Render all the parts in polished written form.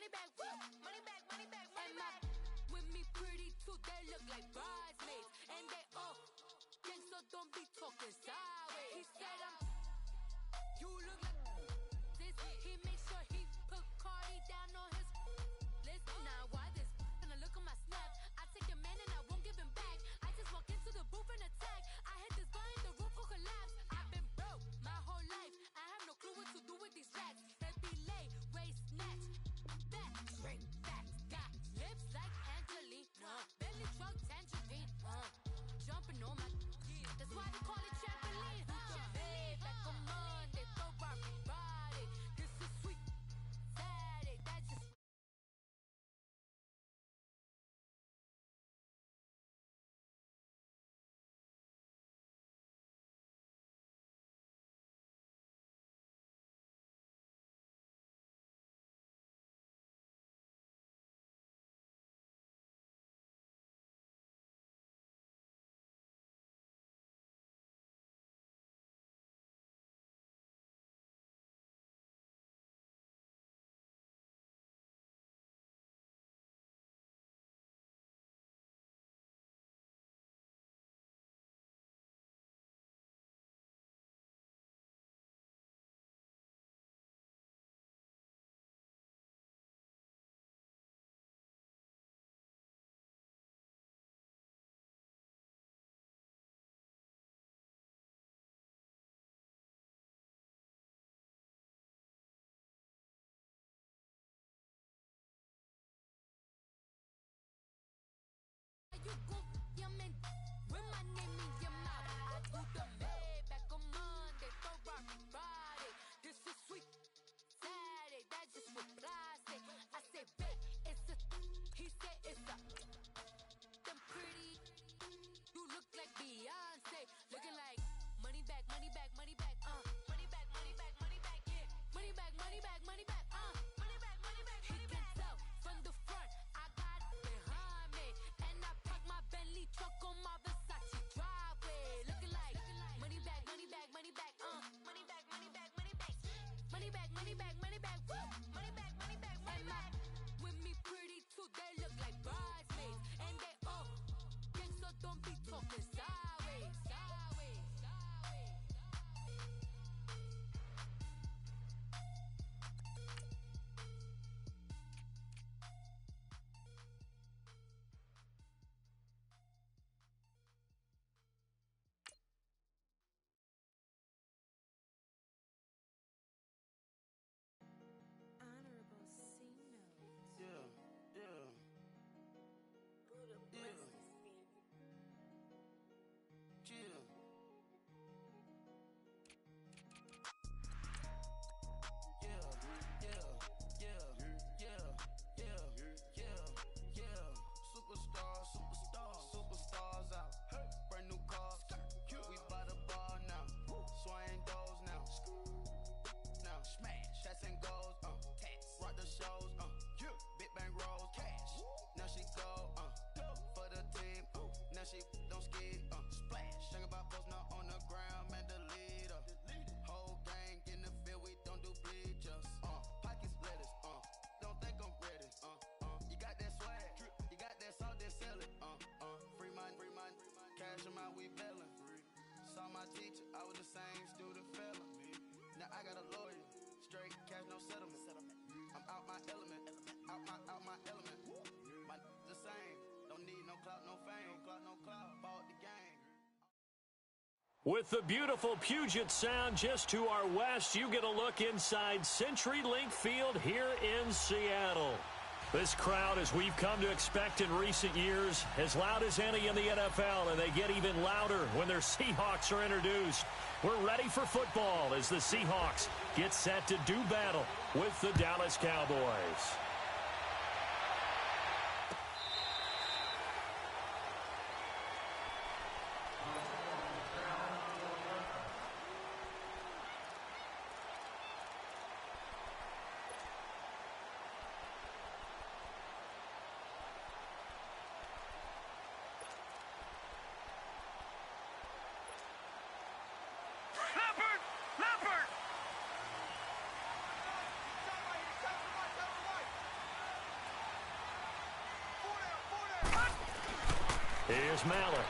money back, woo. Money back, money back, money back. With me pretty too, they look like bridesmaids. And they all think so, don't be talking sideways. He said you look like this. He make sure he put Cardi down on his list. Now why this? Gonna look on my snap. I take your man and I won't give him back. I just walk into the booth and attack. I hit this guy in the roof will collapse. I've been broke my whole life. I have no clue what to do with these racks. Heavy lay, waist snatch, back, straight back. Got lips like Angelina, belly truck tangerine. Jumping on my, that's why they call it trampoline. Hey, back on Monday, throw rock Friday. This is sweet Saturday. That's just. You go, yeah, man, with my name in your mouth. I do the Maybach on Monday, throw rock Friday. This is sweet Saturday, that's just what plastic. I say, babe, it's a, he said it's a, them pretty, you look like Beyonce, looking like money back, money back, money back, money back, money back, money back, yeah, money back, money back, money back, money back, money back, money back. He can tell from the front, I got it behind me, and I park my Bentley truck on my Versace driveway, looking like money back, money back, money back, money back, money back, money back, money back, money back, money back, woo, money back, money back, money back. With me pretty too, they look like bridesmaids, and they all think so, don't be talking sideways, sideways, sideways. Honorable C notes. Yeah. Buddha Yeah. blesses me. Chill. Yeah. Superstars out. Brand new cars. We by the bar now. Swaying doors now. Now smash. Shots and goals. Rock the shows. Big bang rolls. Cash. Now she go. For the team. Now she don't ski. Splash. Think about post now on the ground. Man, the leader. Whole gang in the field. We don't do bleachers. Pockets lettuce. Don't think I'm ready. You got that swag. You got that salt, then sell it. Free mind. Cash them out, we bailin'. Saw my teacher, I was the same student fella. Now I got a lawyer. Straight cash, no settlement. I'm out my element. Out my element. My the same. Don't need no clout, no fame. No clout, bought the game. With the beautiful Puget Sound just to our west, you get a look inside CenturyLink Field here in Seattle. This crowd, as we've come to expect in recent years, as loud as any in the NFL, and they get even louder when their Seahawks are introduced. We're ready for football as the Seahawks get set to do battle with the Dallas Cowboys. Here's Malik.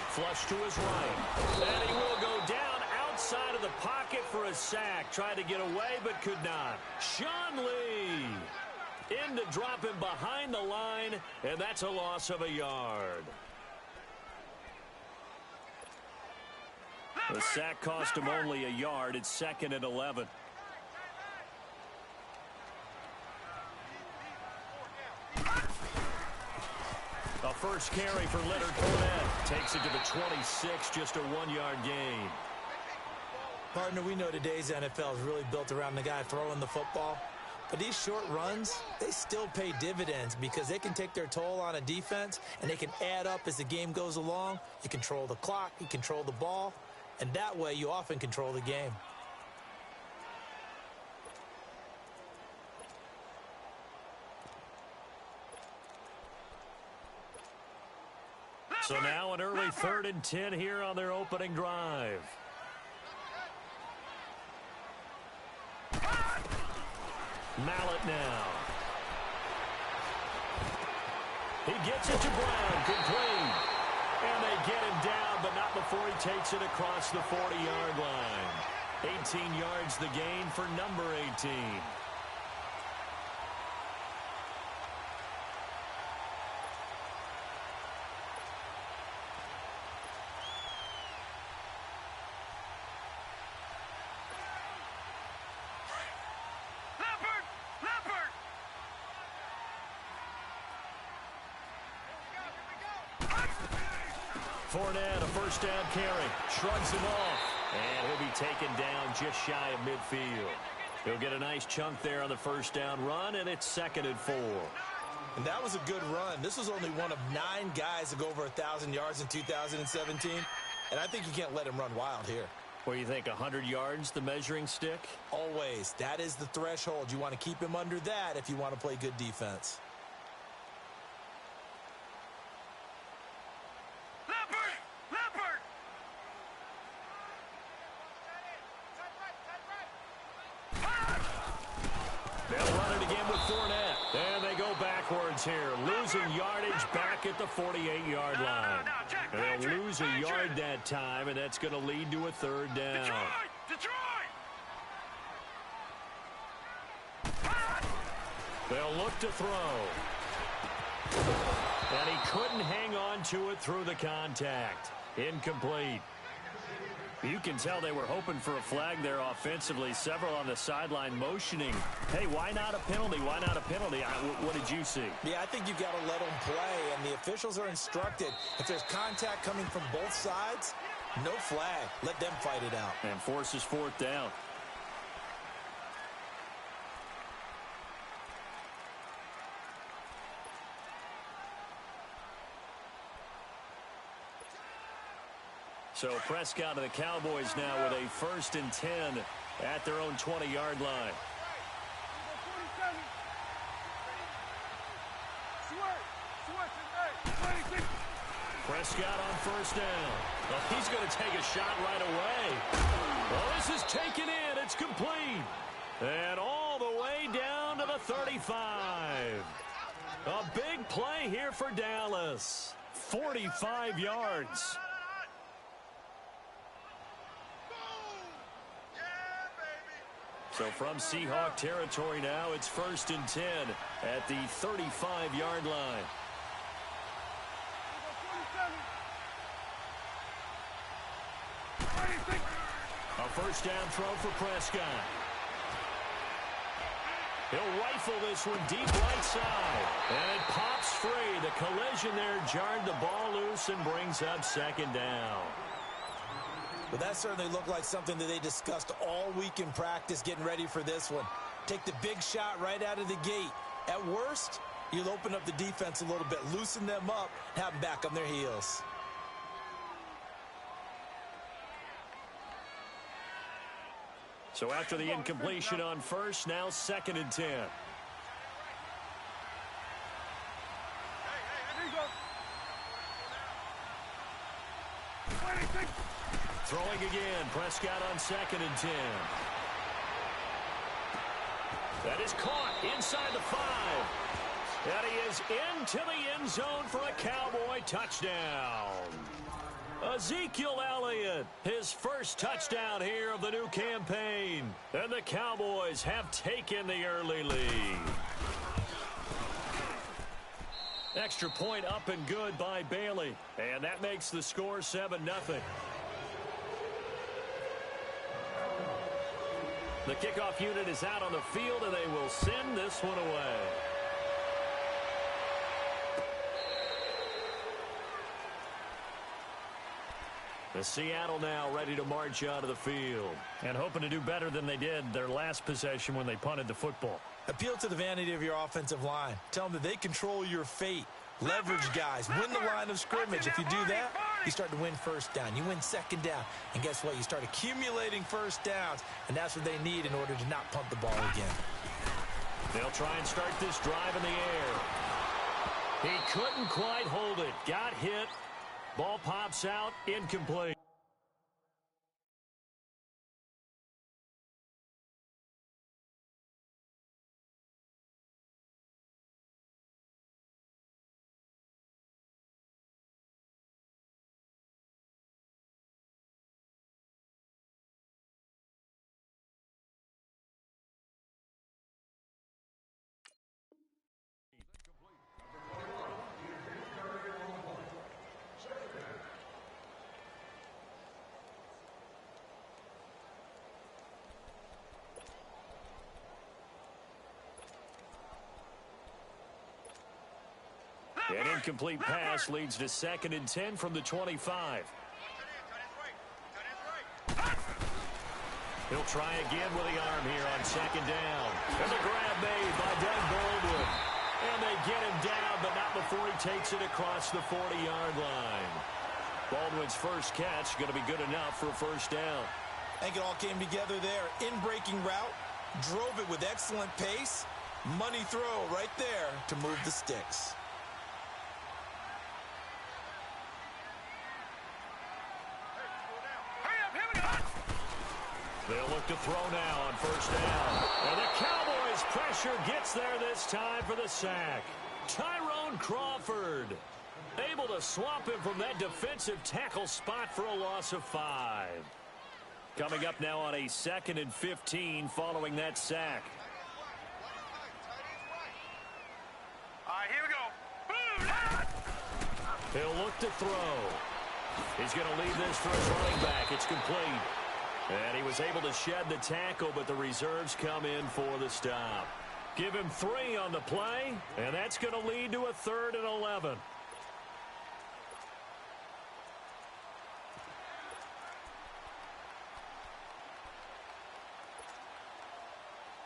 Flush to his right. And he will go down outside of the pocket for a sack. Tried to get away, but could not. Sean Lee in to drop him behind the line, and that's a loss of a yard. The sack cost him only a yard. It's 2nd and 11. A first carry for Leonard Fournette. Takes it to the 26, just a 1-yard gain. Partner, we know today's NFL is really built around the guy throwing the football. But these short runs, they still pay dividends because they can take their toll on a defense, and they can add up as the game goes along. You control the clock, you control the ball, and that way you often control the game. So now an early 3rd and 10 here on their opening drive. Mallet now. He gets it to Brown, complete. And they get him down, but not before he takes it across the 40-yard line. 18 yards the gain for number 18. Fournette, a first down carry, shrugs him off, and he'll be taken down just shy of midfield. He'll get a nice chunk there on the first down run, and it's 2nd and 4. And that was a good run. This was only one of 9 guys to go over 1,000 yards in 2017, and I think you can't let him run wild here. What do you think, 100 yards, the measuring stick? Always. That is the threshold. You want to keep him under that if you want to play good defense. Here, losing yardage back at the 48-yard line. They'll lose a yard that time, and that's going to lead to a 3rd down. They'll look to throw. And he couldn't hang on to it through the contact. Incomplete. You can tell they were hoping for a flag there offensively. Several on the sideline motioning. Hey, why not a penalty? Why not a penalty? What did you see? Yeah, I think you've got to let them play, and the officials are instructed. If there's contact coming from both sides, no flag. Let them fight it out. And forces 4th down. So Prescott and the Cowboys now with a 1st and 10 at their own 20-yard line. Prescott on first down. Well, he's going to take a shot right away. Well, this is taken in. It's complete. And all the way down to the 35. A big play here for Dallas. 45 yards. So from Seahawk territory now, it's 1st and 10 at the 35-yard line. A first down throw for Prescott. He'll rifle this one deep right side. And it pops free. The collision there jarred the ball loose and brings up 2nd down. Well, that certainly looked like something that they discussed all week in practice getting ready for this one. Take the big shot right out of the gate. At worst, you'll open up the defense a little bit, loosen them up, have them back on their heels. So after the incompletion on first, now 2nd and 10. Throwing again, Prescott on 2nd and 10. That is caught inside the 5. And he is into the end zone for a Cowboy touchdown. Ezekiel Elliott, his first touchdown here of the new campaign. And the Cowboys have taken the early lead. Extra point up and good by Bailey. And that makes the score 7-0. The kickoff unit is out on the field, and they will send this one away. The Seattle now ready to march out of the field and hoping to do better than they did their last possession when they punted the football. Appeal to the vanity of your offensive line. Tell them that they control your fate. Leverage guys. Win the line of scrimmage. If you do that, you start to win first down. You win second down. And guess what? You start accumulating first downs. And that's what they need in order to not punt the ball again. They'll try and start this drive in the air. He couldn't quite hold it. Got hit. Ball pops out, incomplete. An incomplete pass leads to 2nd and 10 from the 25. He'll try again with the arm here on 2nd down. And the grab made by Doug Baldwin. And they get him down, but not before he takes it across the 40-yard line. Baldwin's first catch going to be good enough for a first down. I think it all came together there. In-breaking route, drove it with excellent pace. Money throw right there to move the sticks. They'll look to throw now on first down. And the Cowboys' pressure gets there this time for the sack. Tyrone Crawford able to swamp him from that defensive tackle spot for a loss of 5. Coming up now on a 2nd and 15 following that sack. All right, here we go. He'll look to throw. He's going to leave this for his running back. It's complete. And he was able to shed the tackle, but the reserves come in for the stop. Give him 3 on the play, and that's going to lead to a 3rd and 11.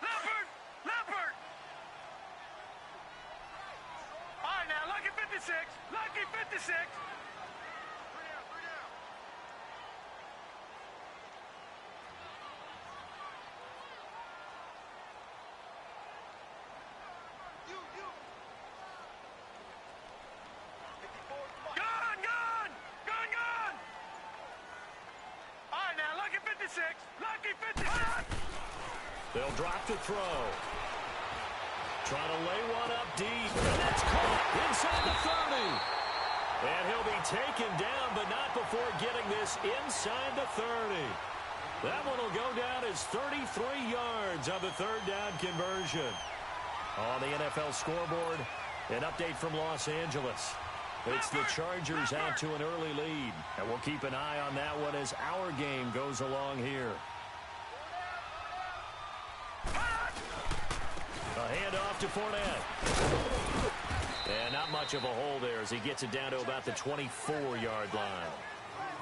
Leopard! All right, now, lucky 56. Lucky 56. Lucky 56. They'll drop to throw. Trying to lay one up deep. And that's caught inside the 30. And he'll be taken down, but not before getting this inside the 30. That one will go down as 33 yards on the 3rd down conversion. On the NFL scoreboard, an update from Los Angeles. It's the Chargers out to an early lead. And we'll keep an eye on that one as our game goes along here. A handoff to Fournette. And not much of a hole there as he gets it down to about the 24-yard line.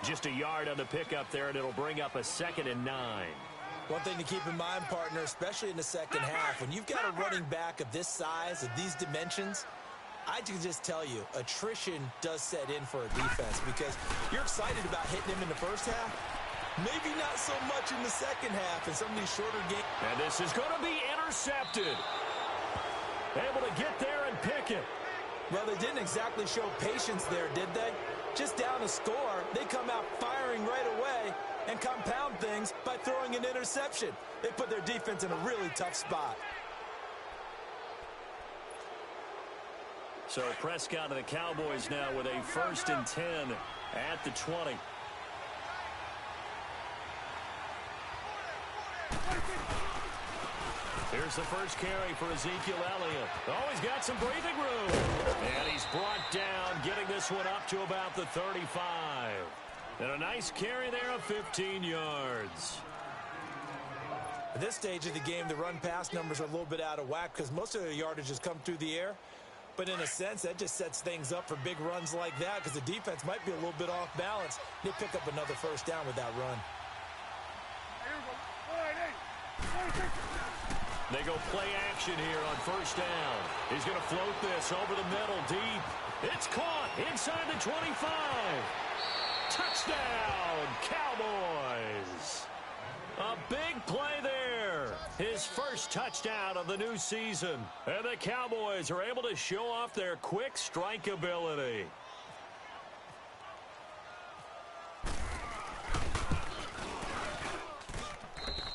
Just a yard on the pickup there, and it'll bring up a 2nd and 9. One thing to keep in mind, partner, especially in the second half, when you've got a running back of this size, of these dimensions, I can just tell you, attrition does set in for a defense because you're excited about hitting him in the first half. Maybe not so much in the second half in some of these shorter games. And this is going to be intercepted. Able to get there and pick it. Well, they didn't exactly show patience there, did they? Just down a score, they come out firing right away and compound things by throwing an interception. They put their defense in a really tough spot. So Prescott and the Cowboys now with a 1st and 10 at the 20. Here's the first carry for Ezekiel Elliott. Oh, he's got some breathing room. And he's brought down, getting this one up to about the 35. And a nice carry there of 15 yards. At this stage of the game, the run-pass numbers are a little bit out of whack because most of the yardage has come through the air. But in a sense, that just sets things up for big runs like that because the defense might be a little bit off balance. They pick up another first down with that run. They go play action here on first down. He's going to float this over the middle deep. It's caught inside the 25. Touchdown, Cowboys. A big play there. His first touchdown of the new season. And the Cowboys are able to show off their quick strike ability.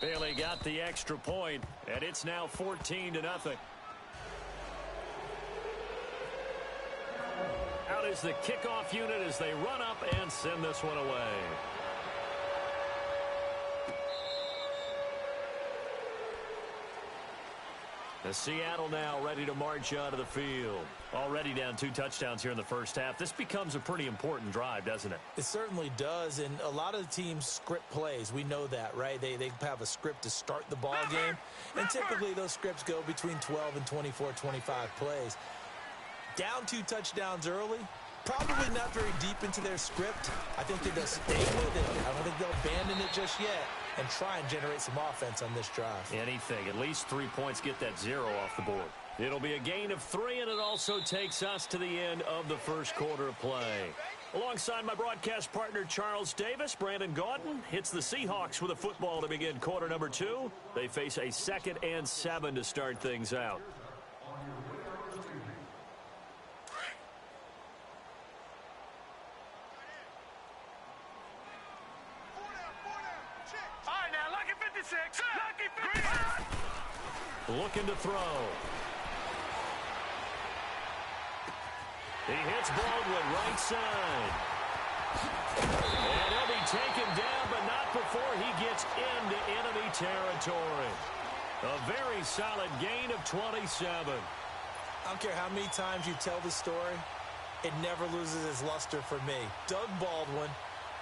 Bailey got the extra point, and it's now 14-0. Out is the kickoff unit as they run up and send this one away. The Seattle now ready to march out of the field. Already down 2 touchdowns here in the first half. This becomes a pretty important drive, doesn't it? It certainly does, and a lot of the teams script plays. We know that, right? They have a script to start the ball game, and typically those scripts go between 12 and 24, 25 plays. Down 2 touchdowns early, probably not very deep into their script. I think they'll stay with it. I don't think they'll abandon it just yet and try and generate some offense on this drive. Anything. At least 3 points, get that 0 off the board. It'll be a gain of 3, and it also takes us to the end of the first quarter of play. Alongside my broadcast partner, Charles Davis, Brandon Gaudin hits the Seahawks with a football to begin quarter number 2. They face a 2nd and 7 to start things out. Looking to throw. He hits Baldwin right side. And he'll be taken down, but not before he gets into enemy territory. A very solid gain of 27. I don't care how many times you tell the story, it never loses its luster for me. Doug Baldwin,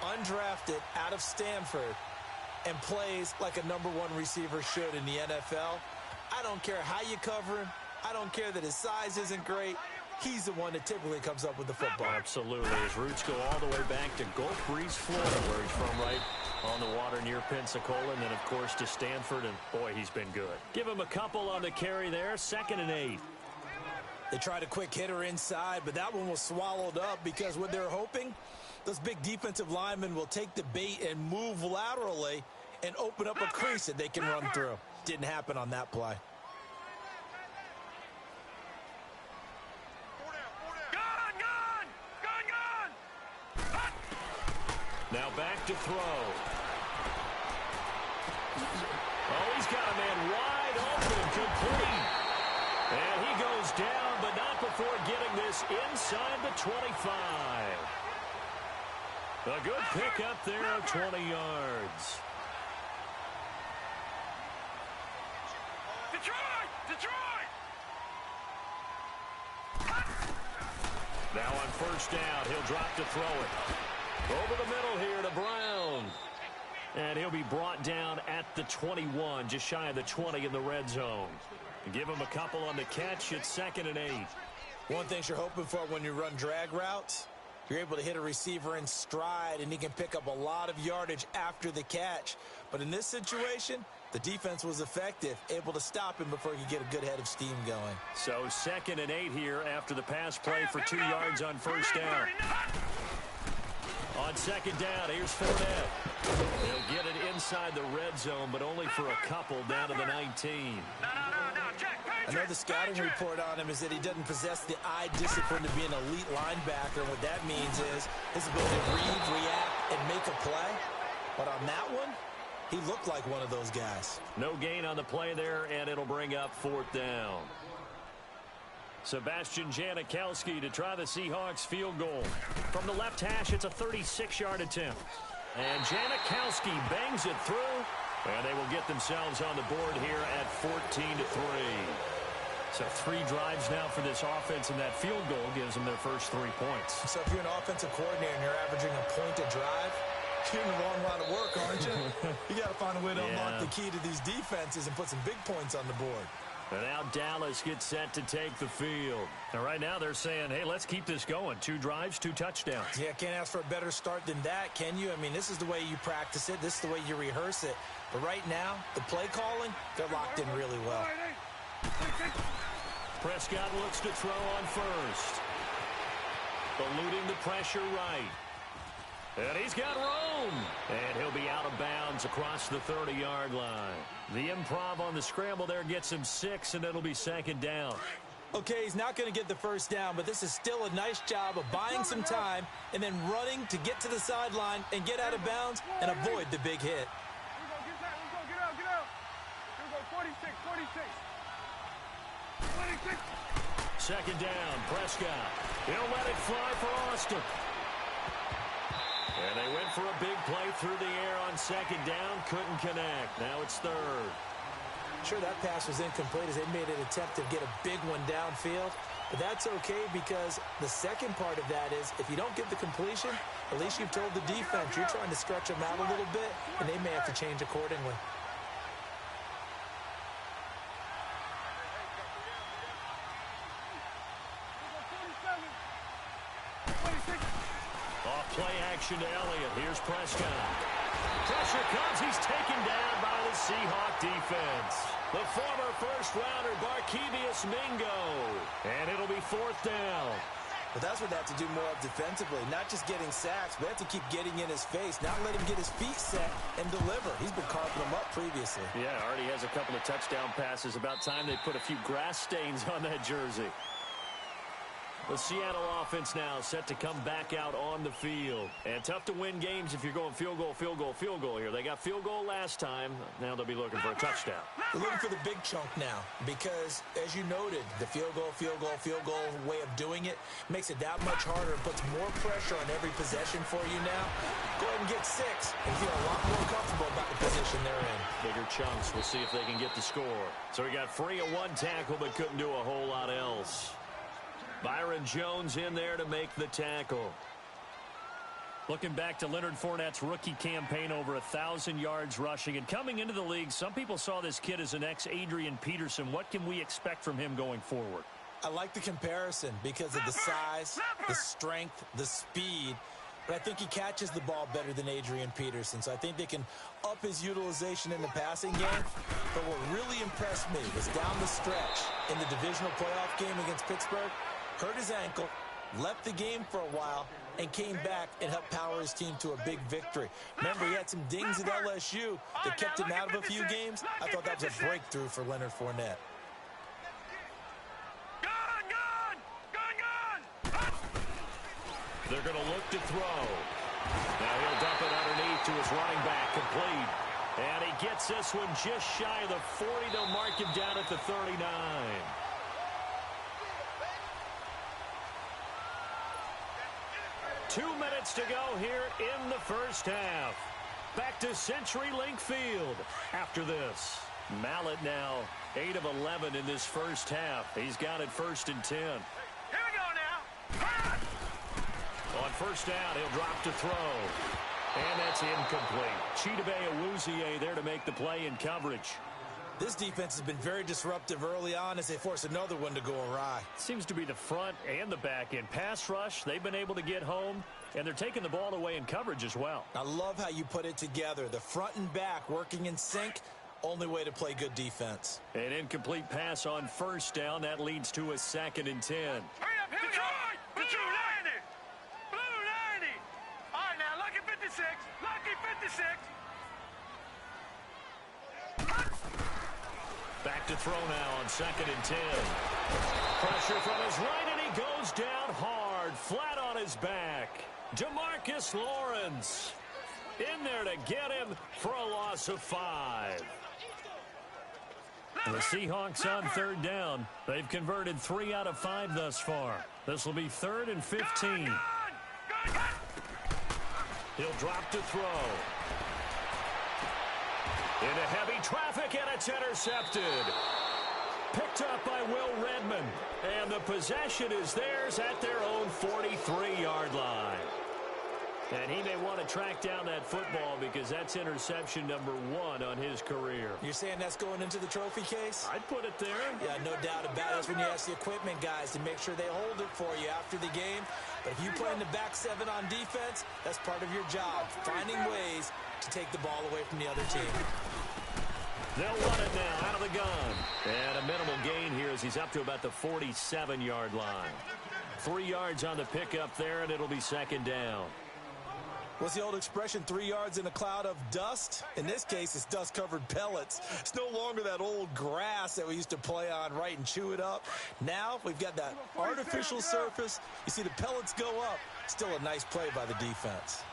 undrafted out of Stanford, and plays like a #1 receiver should in the NFL. I don't care how you cover him. I don't care that his size isn't great. He's the one that typically comes up with the football. Absolutely. His roots go all the way back to Gulf Breeze, Florida, where he's from, right on the water near Pensacola, and then, of course, to Stanford, and, boy, he's been good. Give him a couple on the carry there, 2nd and 8. They tried a quick hitter inside, but that one was swallowed up because what they're hoping, those big defensive linemen will take the bait and move laterally and open up a crease that they can run through. Didn't happen on that play. Now back to throw. Oh, he's got a man wide open, complete. And he goes down, but not before getting this inside the 25. A good pickup there of 20 yards. Detroit! Now on first down, he'll drop to throw it. Over the middle here to Brown. And he'll be brought down at the 21, just shy of the 20 in the red zone. Give him a couple on the catch. It's 2nd and 8. One thing you're hoping for when you run drag routes, you're able to hit a receiver in stride, and he can pick up a lot of yardage after the catch. But in this situation, the defense was effective, able to stop him before he could get a good head of steam going. So 2nd and 8 here after the pass play for 2 yards on first down. On 2nd down, here's Fournette. He'll get it inside the red zone, but only for a couple down to the 19. I know the scouting report on him is that he doesn't possess the eye discipline to be an elite linebacker. What that means is his ability to read, react, and make a play. But on that one, he looked like one of those guys. No gain on the play there, and it'll bring up 4th down. Sebastian Janikowski to try the Seahawks field goal. From the left hash, it's a 36-yard attempt. And Janikowski bangs it through, and they will get themselves on the board here at 14-3. So 3 drives now for this offense, and that field goal gives them their first 3 points. So if you're an offensive coordinator and you're averaging a point a drive, you're in a long line of work, aren't you? You got to find a way to unlock the key to these defenses and put some big points on the board. And now Dallas gets set to take the field. And right now they're saying, hey, let's keep this going. 2 drives, 2 touchdowns. Yeah, can't ask for a better start than that, can you? I mean, this is the way you practice it. This is the way you rehearse it. But right now, the play calling, they're locked in really well. Prescott looks to throw on first. Eluding the pressure right. And he's got room. And he'll be out of bounds across the 30-yard line. The improv on the scramble there gets him 6, and it'll be 2nd down. Okay, he's not going to get the first down, but this is still a nice job of buying some time and then running to get to the sideline and get out of bounds and avoid the big hit. Get out. Here we go, 46. 2nd down, Prescott. He'll let it fly for Austin. And they went for a big play through the air on 2nd down. Couldn't connect. Now it's 3rd. Sure, that pass was incomplete as they made an attempt to get a big one downfield. But that's okay because the second part of that is if you don't get the completion, at least you've told the defense you're trying to stretch them out a little bit, and they may have to change accordingly. Play action to Elliott. Here's Prescott. Pressure comes. He's taken down by the Seahawk defense. The former first-rounder, Barkevious Mingo. And it'll be 4th down. But that's what they have to do more of defensively. Not just getting sacks, but they have to keep getting in his face. Not let him get his feet set and deliver. He's been carving them up previously. Yeah, already has a couple of touchdown passes. About time they put a few grass stains on that jersey. The Seattle offense now set to come back out on the field. And tough to win games if you're going field goal here. They got field goal last time. Now they'll be looking for a touchdown. They're looking for the big chunk now because, as you noted, the field goal way of doing it makes it that much harder and puts more pressure on every possession for you now. Go ahead and get 6 and feel a lot more comfortable about the position they're in. Bigger chunks. We'll see if they can get the score. So he got free of 1 tackle but couldn't do a whole lot else. Byron Jones in there to make the tackle. Looking back to Leonard Fournette's rookie campaign, over 1,000 yards rushing. And coming into the league, some people saw this kid as an ex-Adrian Peterson. What can we expect from him going forward? I like the comparison because of the size, the strength, the speed. But I think he catches the ball better than Adrian Peterson. So I think they can up his utilization in the passing game. But what really impressed me was down the stretch in the divisional playoff game against Pittsburgh. Hurt his ankle, left the game for a while, and came back and helped power his team to a big victory. Remember, he had some dings at LSU that kept him out of a few games. I thought that was a breakthrough for Leonard Fournette. They're going to look to throw. Now he'll dump it underneath to his running back, complete. And he gets this one just shy of the 40. They'll mark him down at the 39. Two minutes to go here in the first half. Back to CenturyLink Field after this. Mallett now 8 of 11 in this first half. He's got it 1st and 10. Here we go now. On first down, he'll drop to throw. And that's incomplete. Chidobe Awuzie there to make the play in coverage. This defense has been very disruptive early on as they force another one to go awry. Seems to be the front and the back end. Pass rush, they've been able to get home, and they're taking the ball away in coverage as well. I love how you put it together. The front and back working in sync, only way to play good defense. An incomplete pass on first down. That leads to a 2nd and 10. Hurry up, here we go. Blue 90. Blue 90. All right, now, lucky 56. Lucky 56. Back to throw now on 2nd and 10. Pressure from his right, and he goes down hard, flat on his back. DeMarcus Lawrence in there to get him for a loss of 5. The Seahawks on third down. They've converted 3 out of 5 thus far. This will be 3rd and 15. He'll drop to throw. Into heavy traffic, and it's intercepted. Picked up by Will Redmond. And the possession is theirs at their own 43-yard line. And he may want to track down that football because that's interception number 1 on his career. You're saying that's going into the trophy case? I'd put it there. Yeah, no doubt about it. That's when you ask the equipment guys to make sure they hold it for you after the game. But if you play in the back 7 on defense, that's part of your job, finding ways to take the ball away from the other team. They'll run it now out of the gun. And a minimal gain here as he's up to about the 47-yard line. 3 yards on the pickup there, and it'll be 2nd down. What's the old expression, 3 yards in a cloud of dust? In this case, it's dust-covered pellets. It's no longer that old grass that we used to play on, right, and chew it up. Now we've got that artificial surface. You see the pellets go up. Still a nice play by the defense.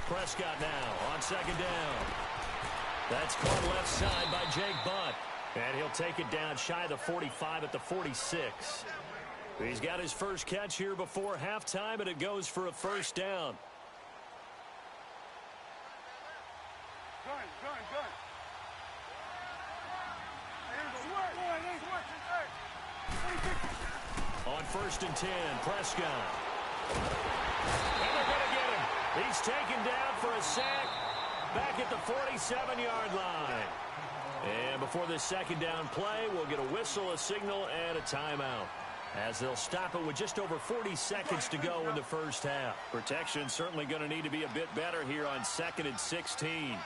Prescott now on 2nd down. That's caught left side by Jake Butt. And he'll take it down shy of the 45 at the 46. He's got his first catch here before halftime, and it goes for a 1st down. On 1st and 10, Prescott. And they're going to get him. He's taken down for a sack back at the 47-yard line. And before this 2nd down play, we'll get a whistle, a signal, and a timeout, as they'll stop it with just over 40 seconds to go in the first half. Protection certainly going to need to be a bit better here on 2nd and 16.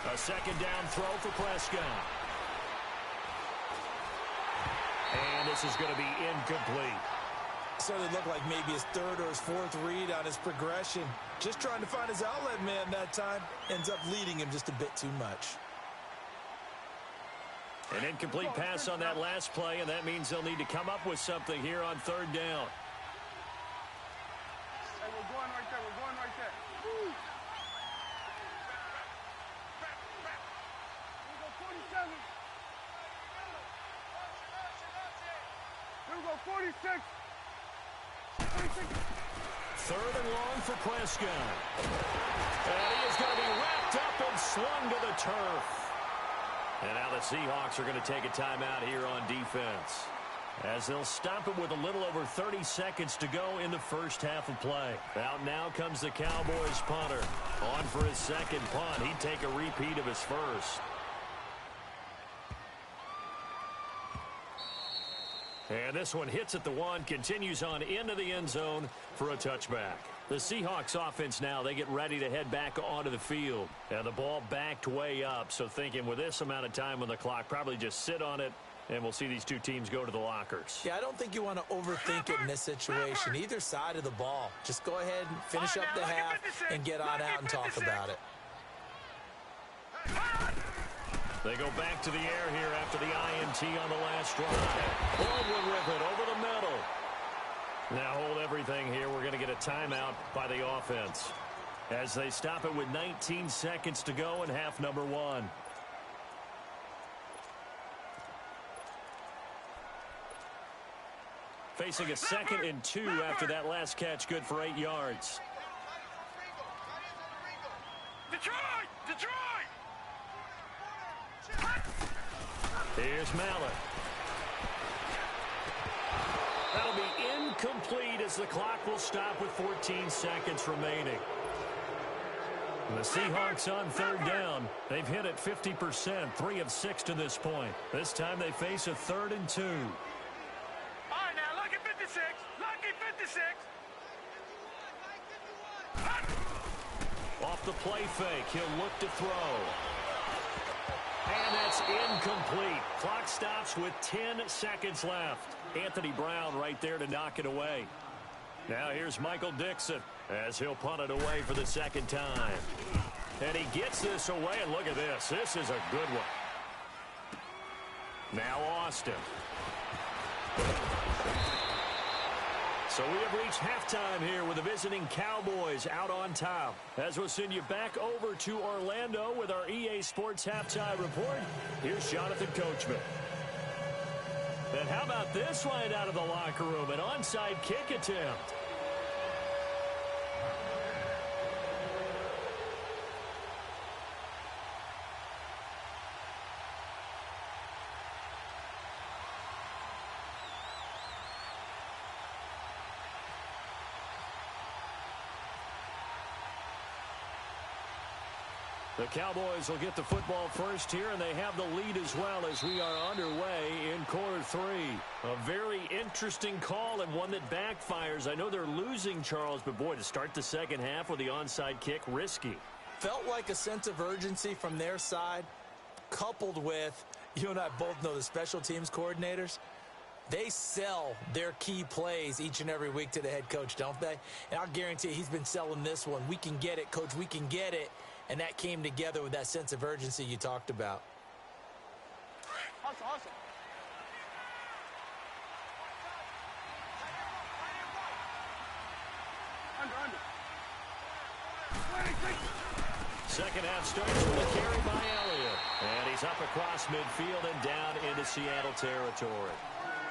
A 2nd down throw for Prescott. And this is going to be incomplete. Certainly looked like maybe his 3rd or his 4th read on his progression. Just trying to find his outlet man that time. Ends up leading him just a bit too much. An incomplete pass on that last play, and that means they'll need to come up with something here on 3rd down. Hey, we're going right there. We're going right there. Woo. Here we go, 47. Here we go, 46. 3rd and long for Prescott. And he is going to be wrapped up and slung to the turf. And now the Seahawks are going to take a timeout here on defense, as they'll stop it with a little over 30 seconds to go in the first half of play. Out now comes the Cowboys punter. On for his 2nd punt. He'd take a repeat of his first. And this one hits at the 1, continues on into the end zone for a touchback. The Seahawks offense now, they get ready to head back onto the field. And the ball backed way up, so thinking with this amount of time on the clock, probably just sit on it, and we'll see these two teams go to the lockers. Yeah, I don't think you want to overthink it in this situation. Either side of the ball. Just go ahead and finish up the half and get on out and talk about it. They go back to the air here after the INT on the last drive. Baldwin with it over the middle. Now hold everything here. We're going to get a timeout by the offense, as they stop it with 19 seconds to go in half number 1. Facing a 2nd and 2 after that last catch, good for 8 yards. Detroit! Detroit! Here's Mallett. That'll be incomplete as the clock will stop with 14 seconds remaining. The Seahawks on 3rd down. They've hit it 50%, 3 of 6 to this point. This time they face a 3rd and 2. All right, now, lucky 56. Lucky 56. Off the play fake, he'll look to throw. And that's incomplete. Clock stops with 10 seconds left. Anthony Brown right there to knock it away. Now here's Michael Dixon as he'll punt it away for the 2nd time. And he gets this away, and look at this. This is a good one. Now Austin. So we have reached halftime here with the visiting Cowboys out on top. As we'll send you back over to Orlando with our EA Sports Halftime Report, here's Jonathan Coachman. And how about this line out of the locker room? An onside kick attempt. The Cowboys will get the football first here, and they have the lead as well as we are underway in quarter three. A very interesting call and one that backfires. I know they're losing, Charles, but boy, to start the second half with the onside kick, risky. Felt like a sense of urgency from their side, coupled with, you and I both know the special teams coordinators. They sell their key plays each and every week to the head coach, don't they? And I'll guarantee he's been selling this one. We can get it, coach, we can get it. And that came together with that sense of urgency you talked about. Hustle, hustle. Under. Second half starts with a carry by Elliott. And he's up across midfield and down into Seattle territory.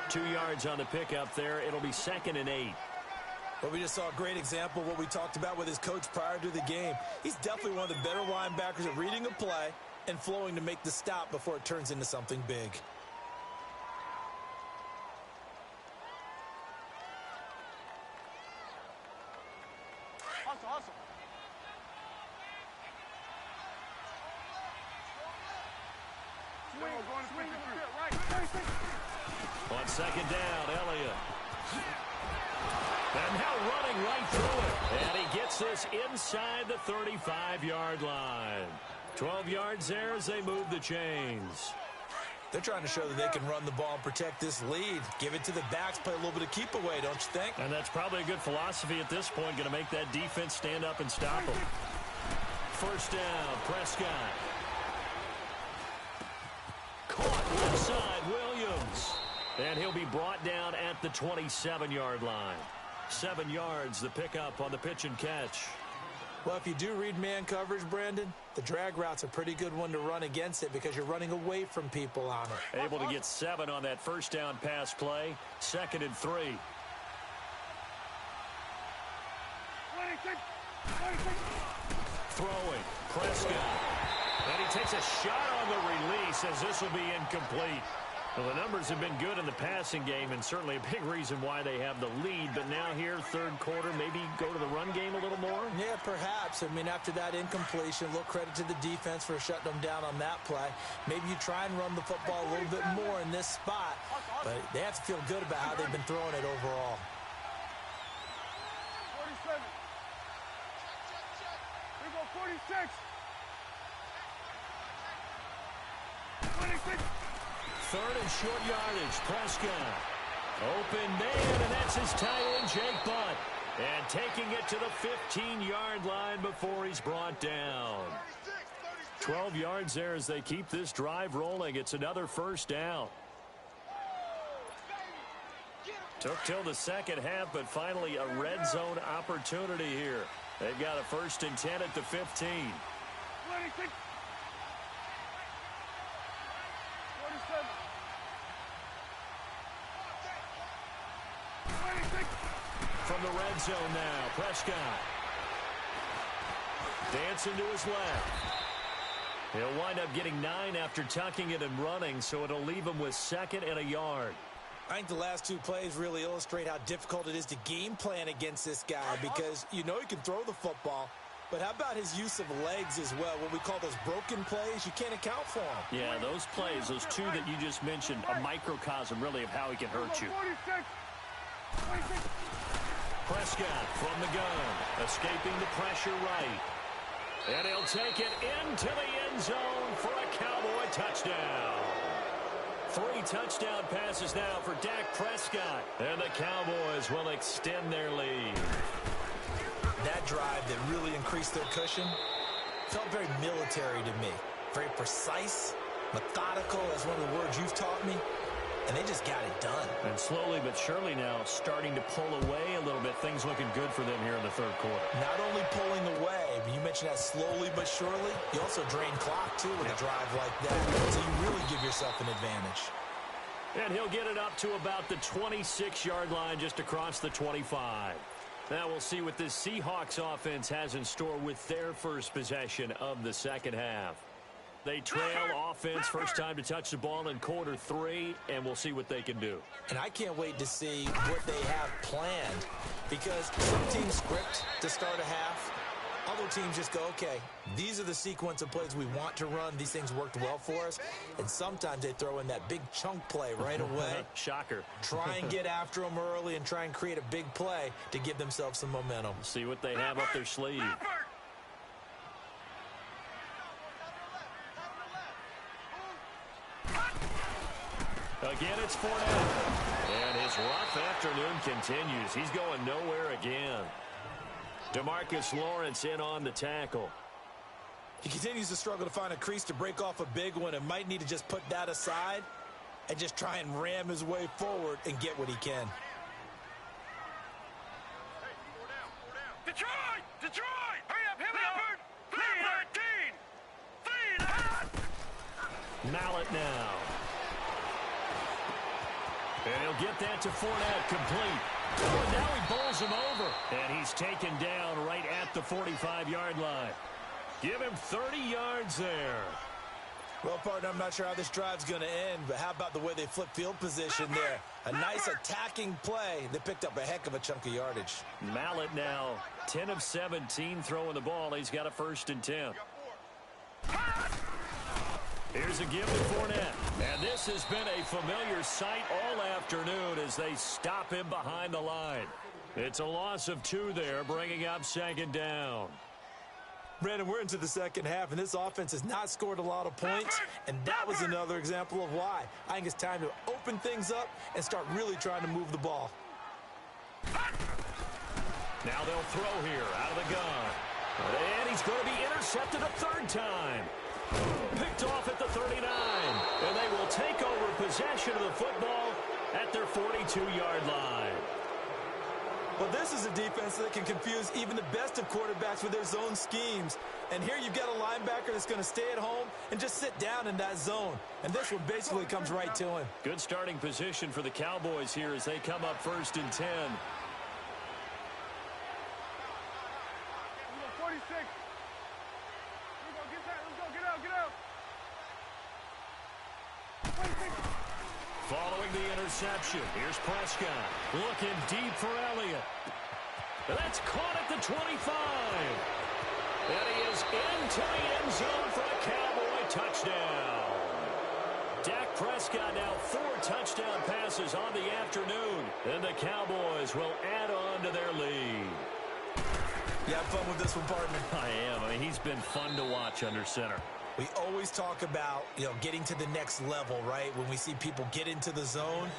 2 yards on the pickup there. It'll be 2nd and 8. But we just saw a great example of what we talked about with his coach prior to the game. He's definitely one of the better linebackers at reading a play and flowing to make the stop before it turns into something big. Hustle. Swing, right. On second down, Elliott. And now running right through it. And he gets this inside the 35-yard line. 12 yards there as they move the chains. They're trying to show that they can run the ball and protect this lead. Give it to the backs, play a little bit of keep away, don't you think? And that's probably a good philosophy at this point, going to make that defense stand up and stop them. First down, Prescott. Caught left side, Williams. And he'll be brought down at the 27-yard line. 7 yards, the pickup on the pitch and catch. Well, if you do read man coverage, Brandon, the drag route's a pretty good one to run against it because you're running away from people on it. Able to get 7 on that first down pass play. 2nd and 3. 26. Throwing, Prescott. And he takes a shot on the release as this will be incomplete. Well, the numbers have been good in the passing game and certainly a big reason why they have the lead. But now here, third quarter, maybe go to the run game a little more? Yeah, perhaps. I mean, after that incompletion, a little credit to the defense for shutting them down on that play. Maybe you try and run the football a little bit more in this spot. But they have to feel good about how they've been throwing it overall. 47. We go 46. 26. Third and short yardage, Prescott. Open man, and that's his tight end, Jake Butt. And taking it to the 15-yard line before he's brought down. 12 yards there as they keep this drive rolling. It's another first down. Took till the second half, but finally a red zone opportunity here. They've got a 1st and 10 at the 15. 26. 47. 26. From the red zone now, Prescott. Dancing to his left. He'll wind up getting 9 after tucking it and running, so it'll leave him with 2nd and a yard. I think the last 2 plays really illustrate how difficult it is to game plan against this guy because you know he can throw the football, but how about his use of legs as well? What we call those broken plays, you can't account for them. Yeah, those plays, those 2 that you just mentioned, a microcosm really of how he can hurt you. 46. 26. Prescott from the gun, escaping the pressure right. And he'll take it into the end zone for a Cowboy touchdown. 3 touchdown passes now for Dak Prescott. And the Cowboys will extend their lead. That drive that really increased their cushion felt very military to me. Very precise, Methodical, that's one of the words you've taught me. And they just got it done. And slowly but surely now starting to pull away a little bit. Things looking good for them here in the third quarter. Not only pulling away, but you mentioned that slowly but surely. You also drain clock, too, with a drive like that. So you really give yourself an advantage. And he'll get it up to about the 26-yard line, just across the 25. Now we'll see what this Seahawks offense has in store with their first possession of the second half. They trail offense, first time to touch the ball in quarter 3, and we'll see what they can do. And I can't wait to see what they have planned, because some teams script to start a half. Other teams just go, okay, these are the sequence of plays we want to run. These things worked well for us. And sometimes they throw in that big chunk play right away. Shocker. Try and get after them early and try and create a big play to give themselves some momentum. See what they have up their sleeve. Again, it's Fournette. And his rough afternoon continues. He's going nowhere again. DeMarcus Lawrence in on the tackle. He continues to struggle to find a crease to break off a big one and might need to just put that aside and just try and ram his way forward and get what he can. Detroit! Detroit! Hurry up, hit me up! Mallet now. And he'll get that to Fournette, complete. Oh, and now he bowls him over. And he's taken down right at the 45-yard line. Give him 30 yards there. Well, partner, I'm not sure how this drive's going to end, but how about the way they flip field position there? A nice attacking play. They picked up a heck of a chunk of yardage. Mallet now, 10 of 17 throwing the ball. He's got a 1st and 10. Here's a give to Fournette. And this has been a familiar sight all afternoon as they stop him behind the line. It's a loss of 2 there, bringing up 2nd down. Brandon, we're into the second half, and this offense has not scored a lot of points, and that was another example of why. I think it's time to open things up and start really trying to move the ball. Now they'll throw here out of the gun. And he's going to be intercepted a 3rd time. Picked off at the 39. And they will take over possession of the football at their 42-yard line. Well, this is a defense that can confuse even the best of quarterbacks with their zone schemes. And here you've got a linebacker that's going to stay at home and just sit down in that zone. And this one basically comes right to him. Good starting position for the Cowboys here as they come up 1st and 10. 46. Let's go, get out. Following the interception, here's Prescott. Looking deep for Elliott. That's caught at the 25. And he is into the end zone for a Cowboy touchdown. Dak Prescott now 4 touchdown passes on the afternoon. And the Cowboys will add on to their lead. You have fun with this one, partner? I am. I mean, he's been fun to watch under center. We always talk about, getting to the next level, right? When we see people get into the zone,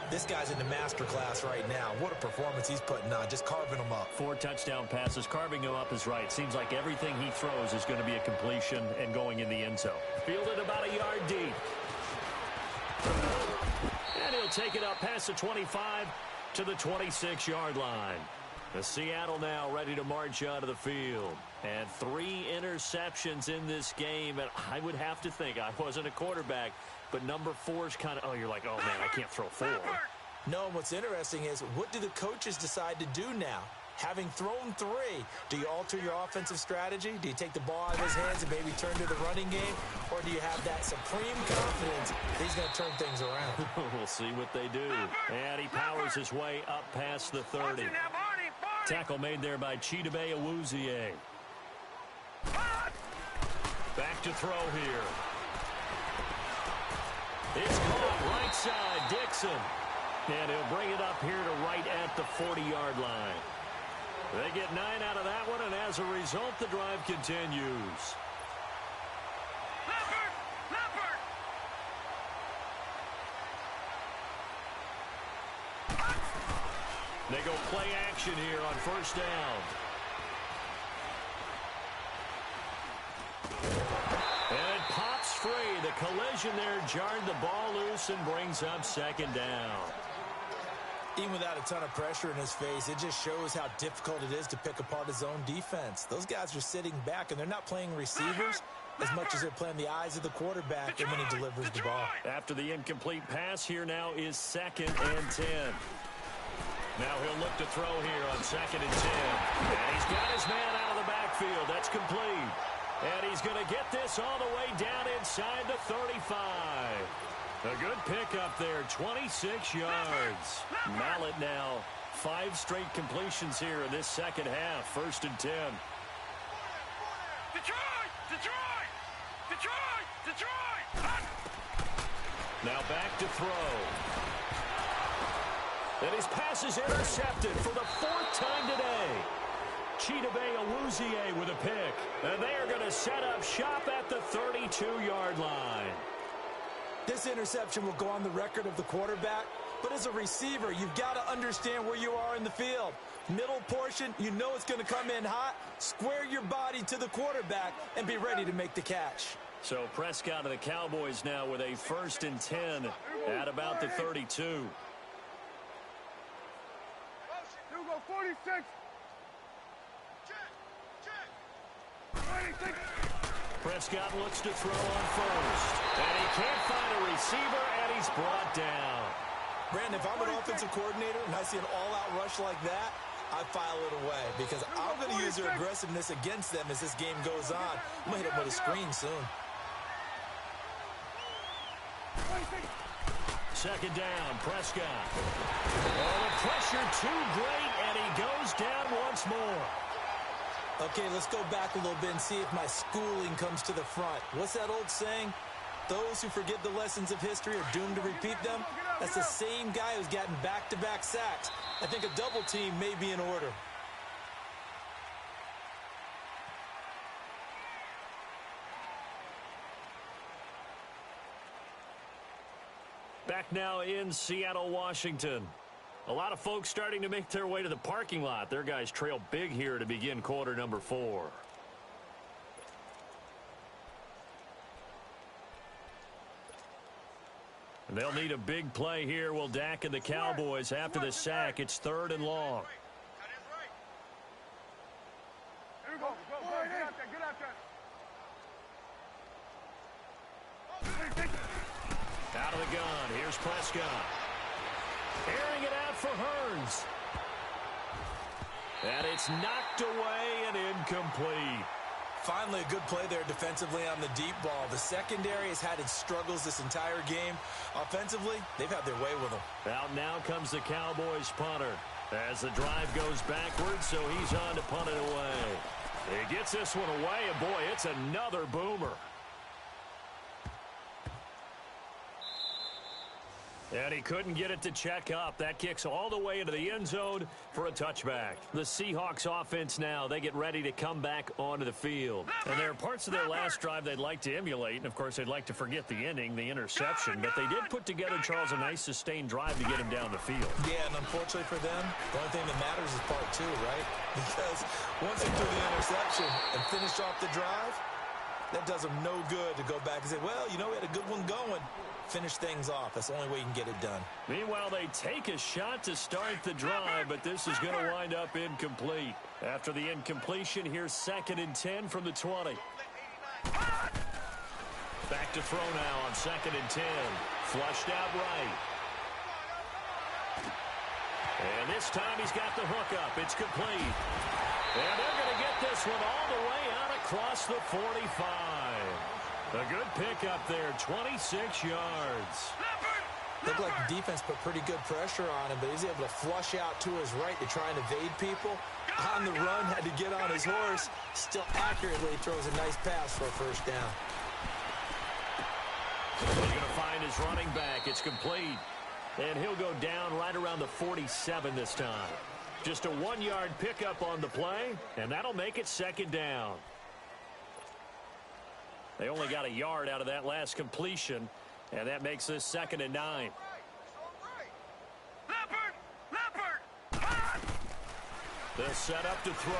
this guy's in the master class right now. What a performance he's putting on, just carving them up. 4 touchdown passes. Carving him up is right. Seems like everything he throws is going to be a completion and going in the end zone. Fielded about a yard deep. And he'll take it up past the 25 to the 26-yard line. The Seattle now ready to march out of the field. And 3 interceptions in this game. And I would have to think, I wasn't a quarterback, but number 4's kind of, you're like, oh, man, I can't throw 4. No, what's interesting is, what do the coaches decide to do now? Having thrown 3, do you alter your offensive strategy? Do you take the ball out of his hands and maybe turn to the running game? Or do you have that supreme confidence that he's going to turn things around? We'll see what they do. And he powers his way up past the 30. Tackle made there by Chidobe Awuzie. Back to throw here. It's caught right side, Dixon. And he'll bring it up here to right at the 40-yard line. They get 9 out of that one, and as a result, the drive continues. They go play action here on 1st down. And it pops free. The collision there jarred the ball loose and brings up second down. Even without a ton of pressure in his face, it just shows how difficult it is to pick apart his own defense. Those guys are sitting back, and they're not playing receivers as much as they're playing the eyes of the quarterback and when he delivers the ball. After the incomplete pass, here now is 2nd and 10. Now he'll look to throw here on 2nd and 10. And he's got his man out of the backfield. That's complete. And he's going to get this all the way down inside the 35. A good pickup there, 26 yards. Mallet now, 5 straight completions here in this second half. 1st and 10. Detroit! Detroit! Detroit! Detroit! Now back to throw. And his pass is intercepted for the 4th time today. Chidobe Awuzie with a pick. And they are going to set up shop at the 32-yard line. This interception will go on the record of the quarterback, but as a receiver, you've got to understand where you are in the field. Middle portion, you know it's going to come in hot. Square your body to the quarterback and be ready to make the catch. So Prescott and the Cowboys now with a 1st and 10 at about the 32. Here we go, 46. Check. 26. Prescott looks to throw on 1st. And he can't find a receiver, and he's brought down. Brandon, if I'm an offensive coordinator and I see an all-out rush like that, I file it away because I'm going to use their aggressiveness against them as this game goes on. I'm going to hit them with a screen soon. 2nd down, Prescott. Oh, the pressure too great, and he goes down once more. Okay, let's go back a little bit and see if my schooling comes to the front. What's that old saying? Those who forget the lessons of history are doomed to repeat them. That's the same guy who's gotten back-to-back sacks. I think a double team may be in order. Back now in Seattle, Washington. A lot of folks starting to make their way to the parking lot. Their guys trail big here to begin quarter number 4. And they'll need a big play here. Will Dak and the Cowboys after the sack. It's 3rd and long. Here we go. Get out there. Get out there. Out of the gun. Here's Prescott. Airing it out for Hearns. And it's knocked away and incomplete. Finally, a good play there defensively on the deep ball. The secondary has had its struggles this entire game. Offensively, they've had their way with them. Out now comes the Cowboys punter as the drive goes backwards, so he's on to punt it away. He gets this one away, and boy, it's another boomer. And he couldn't get it to check up. That kicks all the way into the end zone for a touchback. The Seahawks offense now, they get ready to come back onto the field. And there are parts of their last drive they'd like to emulate. And, of course, they'd like to forget the ending, the interception. But they did put together, Charles, a nice sustained drive to get him down the field. Yeah, and unfortunately for them, the only thing that matters is part 2, right? Because once they threw the interception and finished off the drive, that does them no good to go back and say, well, you know, we had a good one going. Finish things off. That's the only way you can get it done. Meanwhile, they take a shot to start the drive, but this is going to wind up incomplete. After the incompletion, here's 2nd and 10 from the 20. Back to throw now on 2nd and 10. Flushed out right. And this time he's got the hook up. It's complete. And they're going to get this one all the way out across the 45. A good pickup there, 26 yards. Looked like the defense put pretty good pressure on him, but he's able to flush out to his right to try and evade people. On the run, had to get on his horse. Still accurately throws a nice pass for a 1st down. He's going to find his running back. It's complete. And he'll go down right around the 47 this time. Just a 1-yard pickup on the play, and that'll make it 2nd down. They only got a yard out of that last completion, and that makes this 2nd and 9. The setup to throw.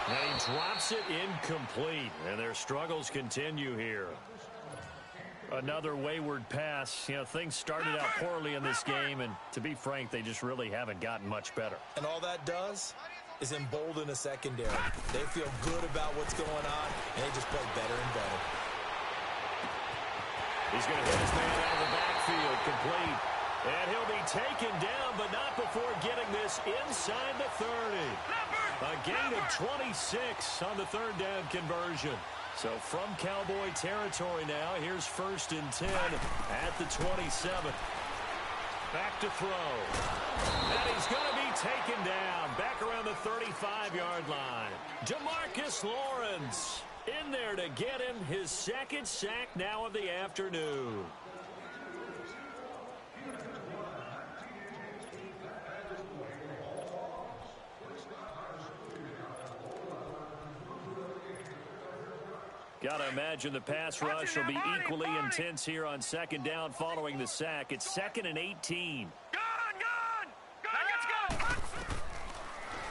And he drops it incomplete, and their struggles continue here. Another wayward pass. You know, things started out poorly in this game, and to be frank, they just really haven't gotten much better. And all that does is embolden a secondary. They feel good about what's going on, and they just play better and better. He's going to hit his man out of the backfield, complete. And he'll be taken down, but not before getting this inside the 30. A gain of 26 on the third down conversion. So from Cowboy territory now, here's 1st and 10 at the 27. Back to throw. And he's going to be taken down back around the 35-yard line. DeMarcus Lawrence in there to get him his second sack now of the afternoon. Got to imagine the pass rush will be equally intense here on second down following the sack. It's 2nd and 18. Let's go!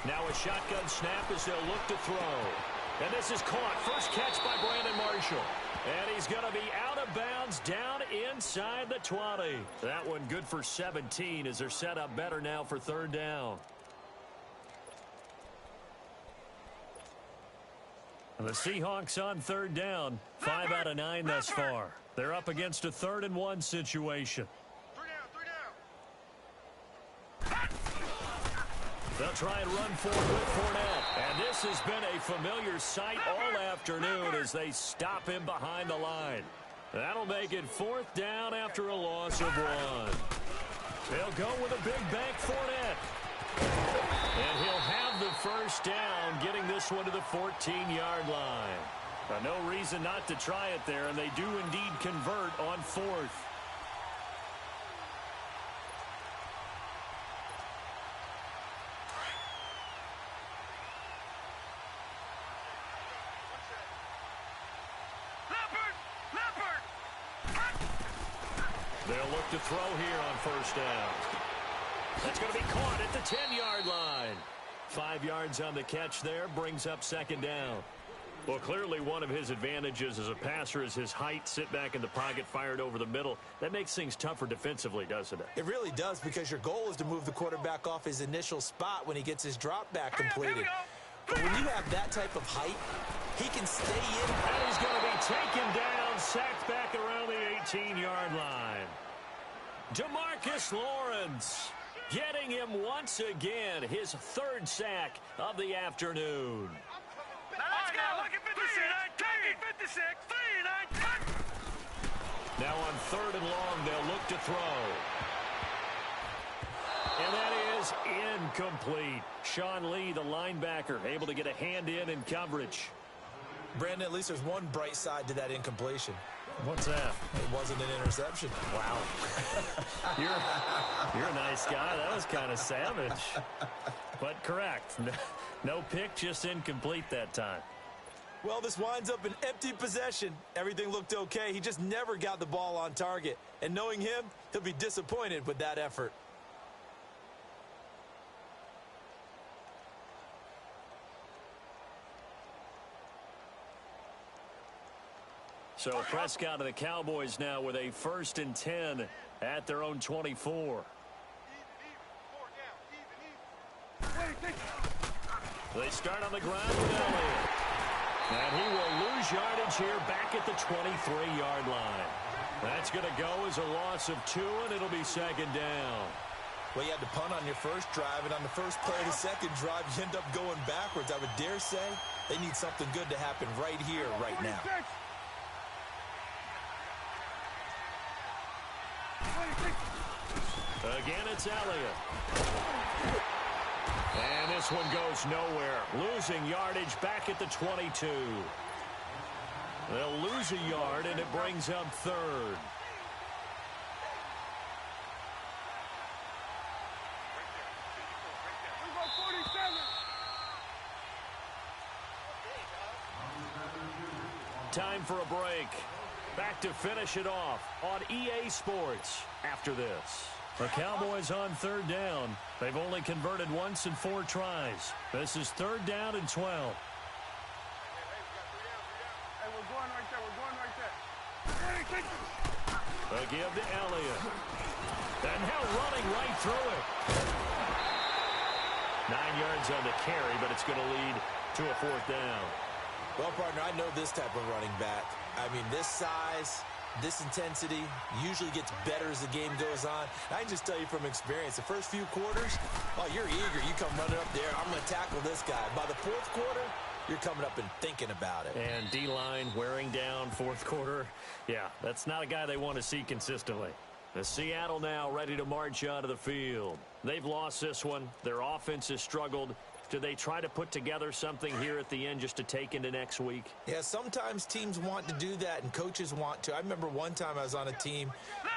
Now a shotgun snap as they'll look to throw. And this is caught. First catch by Brandon Marshall. And he's going to be out of bounds down inside the 20. That one good for 17 as they're set up better now for third down. The Seahawks on third down, 5 out of 9 thus far. They're up against a 3rd and 1 situation. 3 down. They'll try and run forward with Fournette. And this has been a familiar sight all afternoon as they stop him behind the line. That'll make it 4th down after a loss of 1. They'll go with a big bank Fournette. And he'll have the first down, getting this one to the 14-yard line. No reason not to try it there, and they do indeed convert on 4th. They'll look to throw here on first down. That's going to be caught at the 10-yard line. 5 yards on the catch there, brings up second down. Well, clearly one of his advantages as a passer is his height. Sit back in the pocket, fired over the middle. That makes things tougher defensively, doesn't it? It really does, because your goal is to move the quarterback off his initial spot when he gets his drop back completed. But when you have that type of height, he can stay in. And he's going to be taken down, sacked back around the 18-yard line. DeMarcus Lawrence getting him once again, his 3rd sack of the afternoon. Now let's go. Look at 56. 56. 3-9. Now on 3rd and long, they'll look to throw. And that is incomplete. Sean Lee, the linebacker, able to get a hand in coverage. Brandon, at least there's one bright side to that incompletion. What's that? It wasn't an interception. Wow. You're a nice guy. That was kind of savage. But correct. No pick, just incomplete that time. Well, this winds up an empty possession. Everything looked okay. He just never got the ball on target. And knowing him, he'll be disappointed with that effort. So Prescott of the Cowboys now with a 1st and 10 at their own 24. They start on the ground with Elliott. And he will lose yardage here back at the 23-yard line. That's going to go as a loss of 2, and it'll be second down. Well, you had to punt on your first drive, and on the first play of the second drive, you end up going backwards. I would dare say they need something good to happen right here, right now. Again, it's Elliott. And this one goes nowhere. Losing yardage back at the 22. They'll lose a yard, and it brings up 3rd. Time for a break. Back to finish it off on EA Sports after this. The Cowboys on third down. They've only converted once in 4 tries. This is 3rd down and 12. Hey, we're going right there. We're going right there. A give to Elliott. And now running right through it. 9 yards on the carry, but it's going to lead to a fourth down. Well, partner, I know this type of running back. I mean, this size, this intensity usually gets better as the game goes on. I can just tell you from experience, the first few quarters, oh, you're eager. You come running up there, I'm going to tackle this guy. By the fourth quarter, you're coming up and thinking about it. And D-line wearing down fourth quarter. Yeah, that's not a guy they want to see consistently. The Seattle now ready to march out of the field. They've lost this one. Their offense has struggled. Do they try to put together something here at the end just to take into next week? Yeah, sometimes teams want to do that and coaches want to. I remember one time I was on a team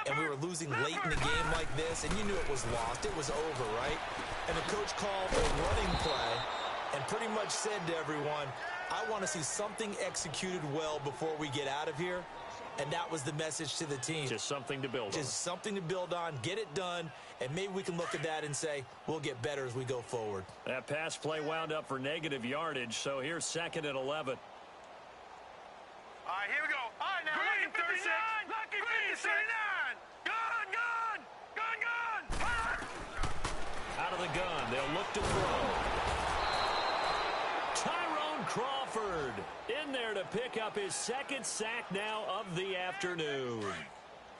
and we were losing late in the game like this, and you knew it was lost. It was over, right? And the coach called a running play and pretty much said to everyone, I want to see something executed well before we get out of here. And that was the message to the team. Just something to build on. Just something to build on, get it done, and maybe we can look at that and say, we'll get better as we go forward. That pass play wound up for negative yardage, so here's 2nd and 11. All right, here we go. All right, now, Lucky 56. Lucky 59. Gun, gun, gun, gun. Out of the gun, they'll look to throw. Tyrone Crawford in there to pick up his 2nd sack now of the afternoon.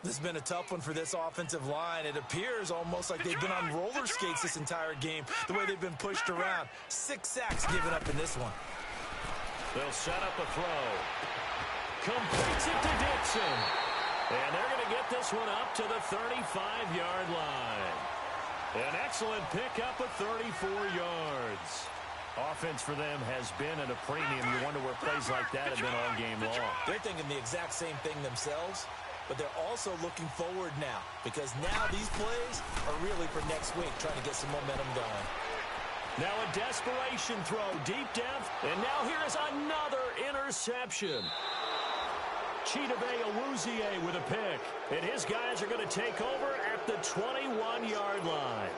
This has been a tough one for this offensive line. It appears almost like they've been on roller skates this entire game, the way they've been pushed around. 6 sacks given up in this one. They'll set up a throw. Completes it to Dixon. And they're going to get this one up to the 35-yard line. An excellent pickup of 34 yards. Offense for them has been at a premium. You wonder where plays like that have been all game long. They're thinking the exact same thing themselves, but they're also looking forward now because now these plays are really for next week, trying to get some momentum going. Now a desperation throw deep down, and now here is another interception. Chidobe Awuzie with a pick, and his guys are going to take over at the 21-yard line.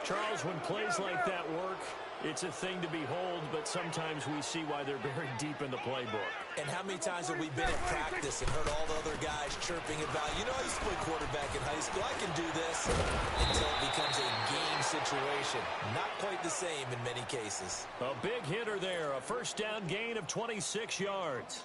Charles, when plays like that work, it's a thing to behold, but sometimes we see why they're buried deep in the playbook. And how many times have we been at practice and heard all the other guys chirping about, you know, I used to play quarterback in high school, I can do this, until it becomes a game situation. Not quite the same in many cases. A big hitter there, a first down gain of 26 yards.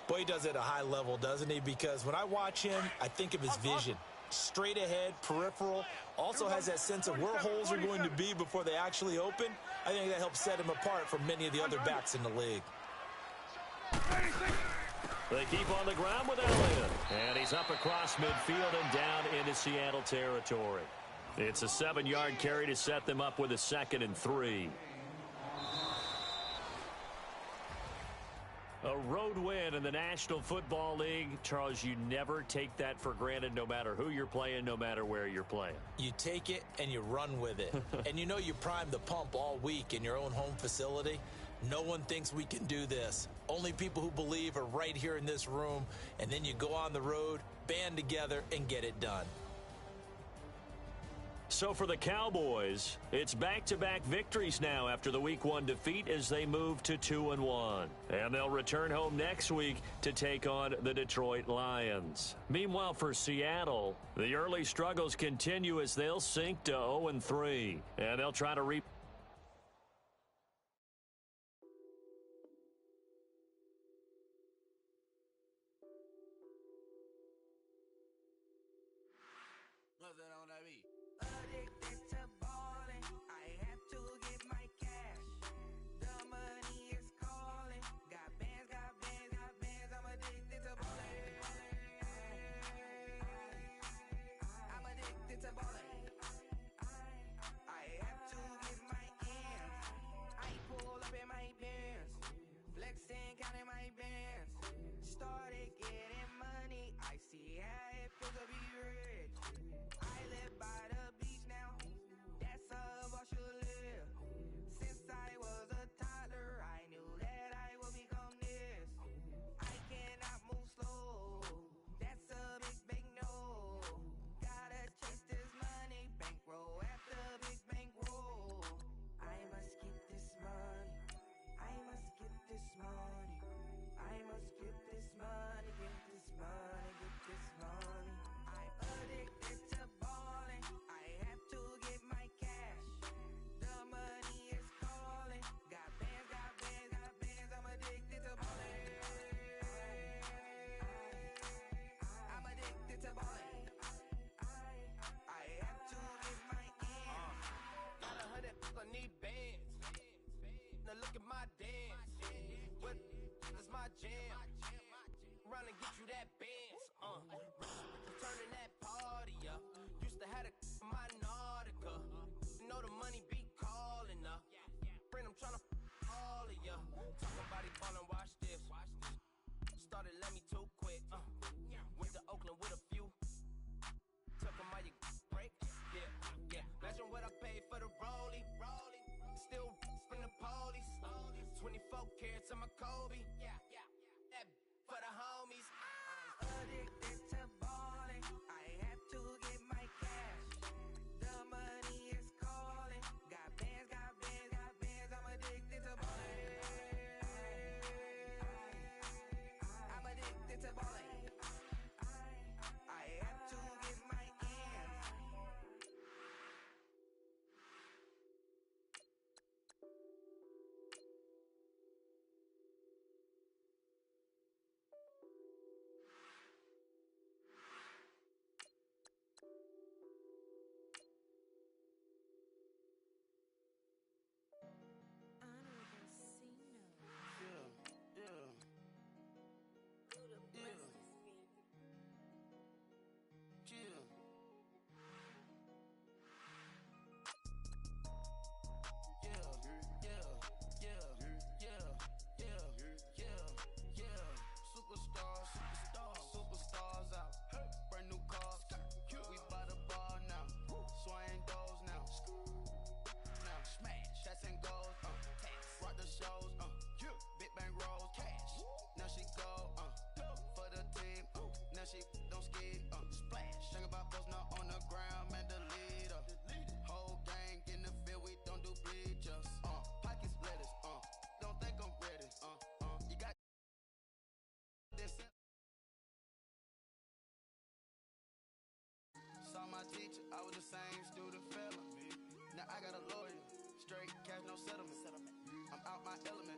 Boy, he does it at a high level, doesn't he? Because when I watch him, I think of his vision. Straight ahead, peripheral, also has that sense of where holes are going to be before they actually open. I think that helps set him apart from many of the other backs in the league. They keep on the ground with Elliott. And he's up across midfield and down into Seattle territory. It's a 7-yard carry to set them up with a 2nd and 3. A road win in the National Football League. Charles, you never take that for granted no matter who you're playing, no matter where you're playing. You take it and you run with it. And you know you prime the pump all week in your own home facility. No one thinks we can do this. Only people who believe are right here in this room. And then you go on the road, band together, and get it done. So for the Cowboys, it's back-to-back victories now after the Week 1 defeat as they move to 2-1. And they'll return home next week to take on the Detroit Lions. Meanwhile, for Seattle, the early struggles continue as they'll sink to 0-3. And they'll try to look at my dance. What is my jam? Run and get you that Benz. Turning that party up. Used to have a my Nautica. You know the money be calling up. Friend, I'm tryna all of ya. Talking about he ballin', watch this. Started let me too quick. Went to Oakland with a few. Took him out your break. Yeah. Imagine what I paid for the rollie. Still from the police. 24 carats on my Kobe. That for the homies. Addicted to balling, I have to get my cash. The money is calling. Got bands, I'm addicted to balling. I'm addicted to balling. I have to get my ends. Superstars out. Brand new cars. We by the bar now. Swaying doors now. Now smash. Shots and goals. Rock the shows. Big bang rolls. Cash. Now she go. For the team. Now she don't skid. Splash. Think about posting up on the ground. Man, the leader. Whole gang in the field. We don't do bleachers. Pockets lettuce. Don't think I'm ready. You got this. Saw my teacher, I was the same student fella. Now I got a lawyer, straight cash, no settlement. I'm out my element,